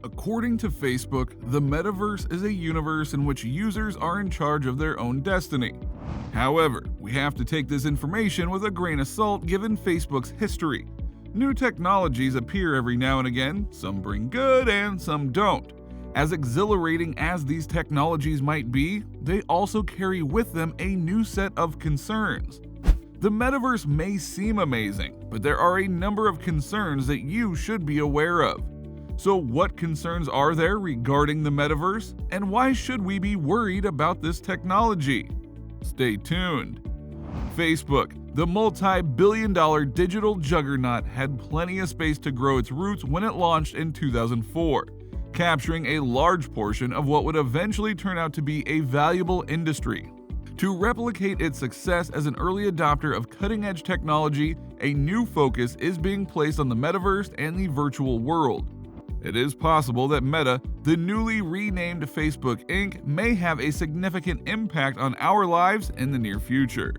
According to Facebook, the Metaverse is a universe in which users are in charge of their own destiny. However, we have to take this information with a grain of salt given Facebook's history. New technologies appear every now and again, some bring good and some don't. As exhilarating as these technologies might be, they also carry with them a new set of concerns. The Metaverse may seem amazing, but there are a number of concerns that you should be aware of. So what concerns are there regarding the Metaverse, and why should we be worried about this technology? Stay tuned. Facebook, the multi-billion-dollar digital juggernaut, had plenty of space to grow its roots when it launched in 2004, capturing a large portion of what would eventually turn out to be a valuable industry. To replicate its success as an early adopter of cutting-edge technology, a new focus is being placed on the Metaverse and the virtual world. It is possible that Meta, the newly renamed Facebook Inc., may have a significant impact on our lives in the near future.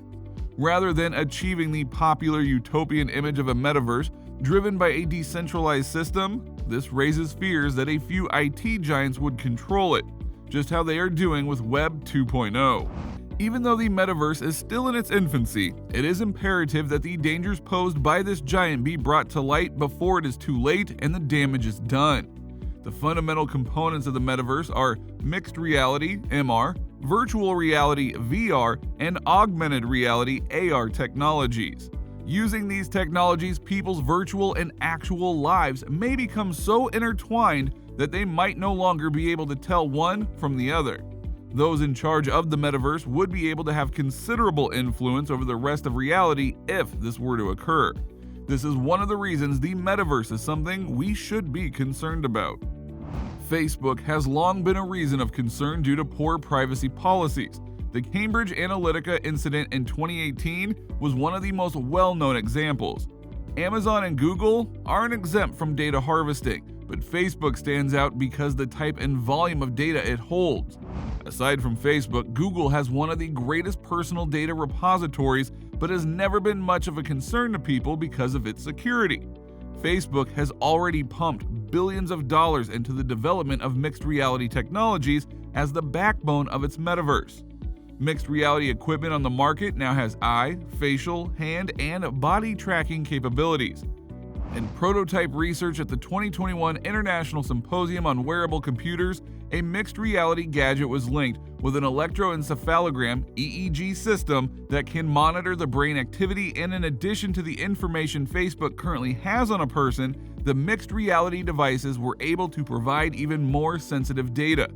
Rather than achieving the popular utopian image of a metaverse driven by a decentralized system, this raises fears that a few IT giants would control it, just how they are doing with Web 2.0. Even though the metaverse is still in its infancy, it is imperative that the dangers posed by this giant be brought to light before it is too late and the damage is done. The fundamental components of the metaverse are mixed reality (MR), virtual reality (VR), and augmented reality (AR) technologies. Using these technologies, people's virtual and actual lives may become so intertwined that they might no longer be able to tell one from the other. Those in charge of the metaverse would be able to have considerable influence over the rest of reality if this were to occur. This is one of the reasons the metaverse is something we should be concerned about. Facebook has long been a reason of concern due to poor privacy policies. The Cambridge Analytica incident in 2018 was one of the most well-known examples. Amazon and Google aren't exempt from data harvesting, but Facebook stands out because the type and volume of data it holds. Aside from Facebook, Google has one of the greatest personal data repositories, but has never been much of a concern to people because of its security. Facebook has already pumped billions of dollars into the development of mixed reality technologies as the backbone of its metaverse. Mixed reality equipment on the market now has eye, facial, hand, and body tracking capabilities. In prototype research at the 2021 International Symposium on Wearable Computers, a mixed reality gadget was linked with an electroencephalogram (EEG) system that can monitor the brain activity, and in addition to the information Facebook currently has on a person, the mixed reality devices were able to provide even more sensitive data.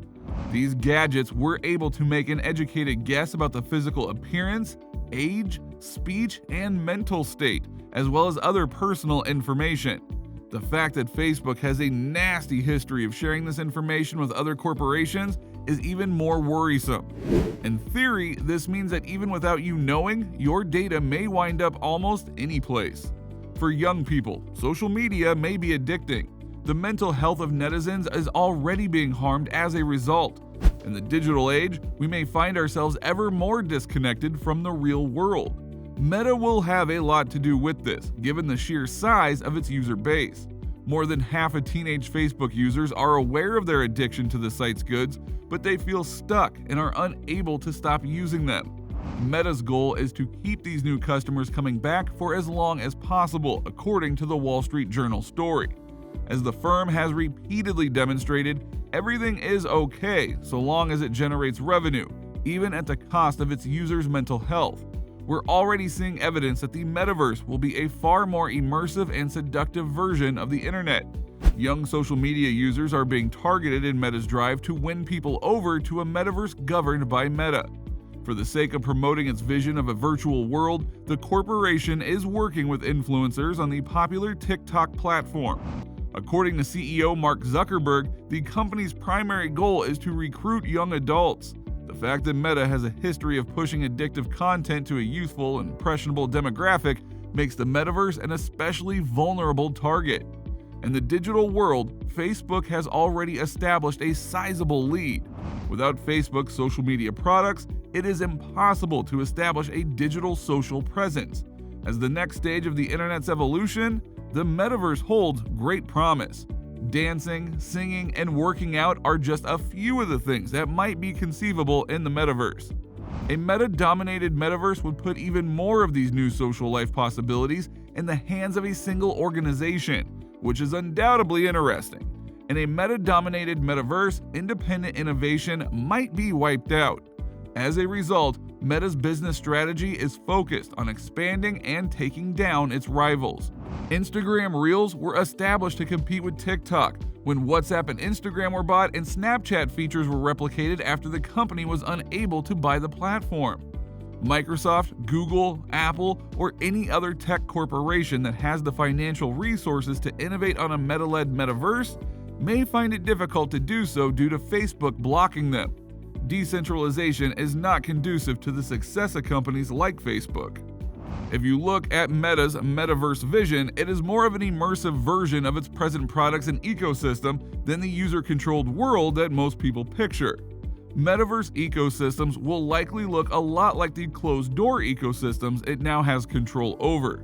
These gadgets were able to make an educated guess about the physical appearance, age, speech, and mental state, as well as other personal information. The fact that Facebook has a nasty history of sharing this information with other corporations is even more worrisome. In theory, this means that even without you knowing, your data may wind up almost any place. For young people, social media may be addicting. The mental health of netizens is already being harmed as a result. In the digital age, we may find ourselves ever more disconnected from the real world. Meta will have a lot to do with this, given the sheer size of its user base. More than half of teenage Facebook users are aware of their addiction to the site's goods, but they feel stuck and are unable to stop using them. Meta's goal is to keep these new customers coming back for as long as possible, according to the Wall Street Journal story. As the firm has repeatedly demonstrated, everything is okay so long as it generates revenue, even at the cost of its users' mental health. We're already seeing evidence that the metaverse will be a far more immersive and seductive version of the internet. Young social media users are being targeted in Meta's drive to win people over to a metaverse governed by Meta. For the sake of promoting its vision of a virtual world, the corporation is working with influencers on the popular TikTok platform. According to CEO Mark Zuckerberg, the company's primary goal is to recruit young adults. The fact that Meta has a history of pushing addictive content to a youthful and impressionable demographic makes the metaverse an especially vulnerable target. In the digital world, Facebook has already established a sizable lead. Without Facebook's social media products, it is impossible to establish a digital social presence. As the next stage of the internet's evolution, the metaverse holds great promise. dancing, singing, and working out are just a few of the things that might be conceivable in the metaverse. A meta-dominated metaverse would put even more of these new social life possibilities in the hands of a single organization, which is undoubtedly interesting. In a meta-dominated metaverse, independent innovation might be wiped out. As a result, Meta's business strategy is focused on expanding and taking down its rivals. Instagram Reels were established to compete with TikTok when WhatsApp and Instagram were bought and Snapchat features were replicated after the company was unable to buy the platform. Microsoft, Google, Apple, or any other tech corporation that has the financial resources to innovate on a meta-led metaverse may find it difficult to do so due to Facebook blocking them. Decentralization is not conducive to the success of companies like Facebook. If you look at Meta's metaverse vision, it is more of an immersive version of its present products and ecosystem than the user-controlled world that most people picture. Metaverse ecosystems will likely look a lot like the closed-door ecosystems it now has control over.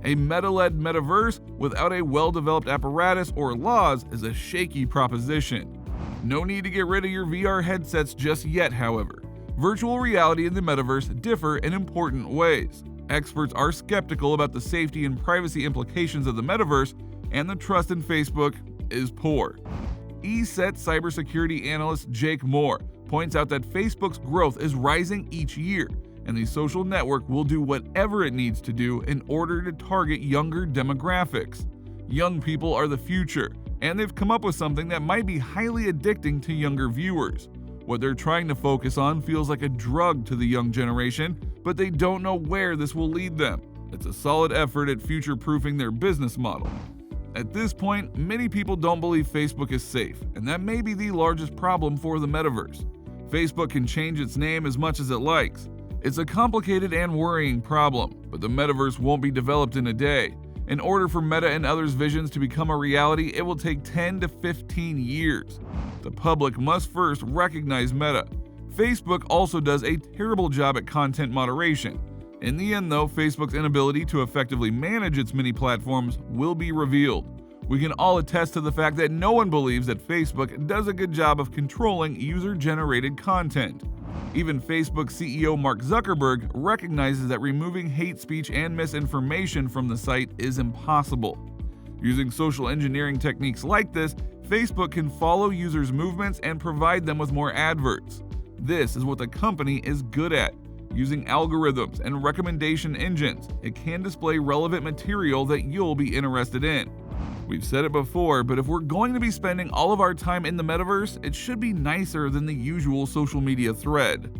A meta-led metaverse without a well-developed apparatus or laws is a shaky proposition. No need to get rid of your VR headsets just yet, however. Virtual reality and the metaverse differ in important ways. Experts are skeptical about the safety and privacy implications of the metaverse, and the trust in Facebook is poor. ESET cybersecurity analyst Jake Moore points out that Facebook's growth is rising each year, and the social network will do whatever it needs to do in order to target younger demographics. Young people are the future, and they've come up with something that might be highly addicting to younger viewers. What they're trying to focus on feels like a drug to the young generation, but they don't know where this will lead them. It's a solid effort at future-proofing their business model. At this point, many people don't believe Facebook is safe, and that may be the largest problem for the metaverse. Facebook can change its name as much as it likes. It's a complicated and worrying problem, but the metaverse won't be developed in a day. In order for Meta and others' visions to become a reality, it will take 10 to 15 years. The public must first recognize Meta. Facebook also does a terrible job at content moderation. In the end, though, Facebook's inability to effectively manage its many platforms will be revealed. We can all attest to the fact that no one believes that Facebook does a good job of controlling user-generated content. Even Facebook CEO Mark Zuckerberg recognizes that removing hate speech and misinformation from the site is impossible. Using social engineering techniques like this, Facebook can follow users' movements and provide them with more adverts. This is what the company is good at. Using algorithms and recommendation engines, it can display relevant material that you'll be interested in. We've said it before, but if we're going to be spending all of our time in the metaverse, it should be nicer than the usual social media thread.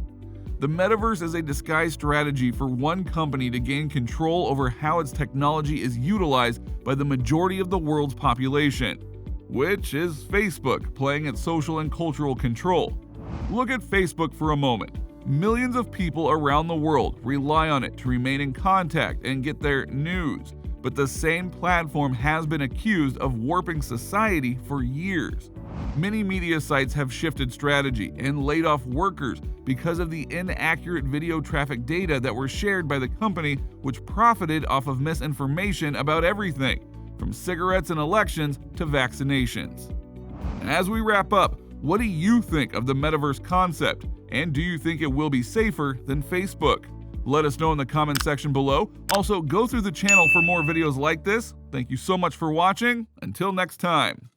The metaverse is a disguised strategy for one company to gain control over how its technology is utilized by the majority of the world's population, which is Facebook playing at social and cultural control. Look at Facebook for a moment. Millions of people around the world rely on it to remain in contact and get their news. But the same platform has been accused of warping society for years. Many media sites have shifted strategy and laid off workers because of the inaccurate video traffic data that were shared by the company, which profited off of misinformation about everything, from cigarettes and elections to vaccinations. And as we wrap up, what do you think of the metaverse concept? And do you think it will be safer than Facebook? Let us know in the comment section below. Also, go through the channel for more videos like this. Thank you so much for watching. Until next time.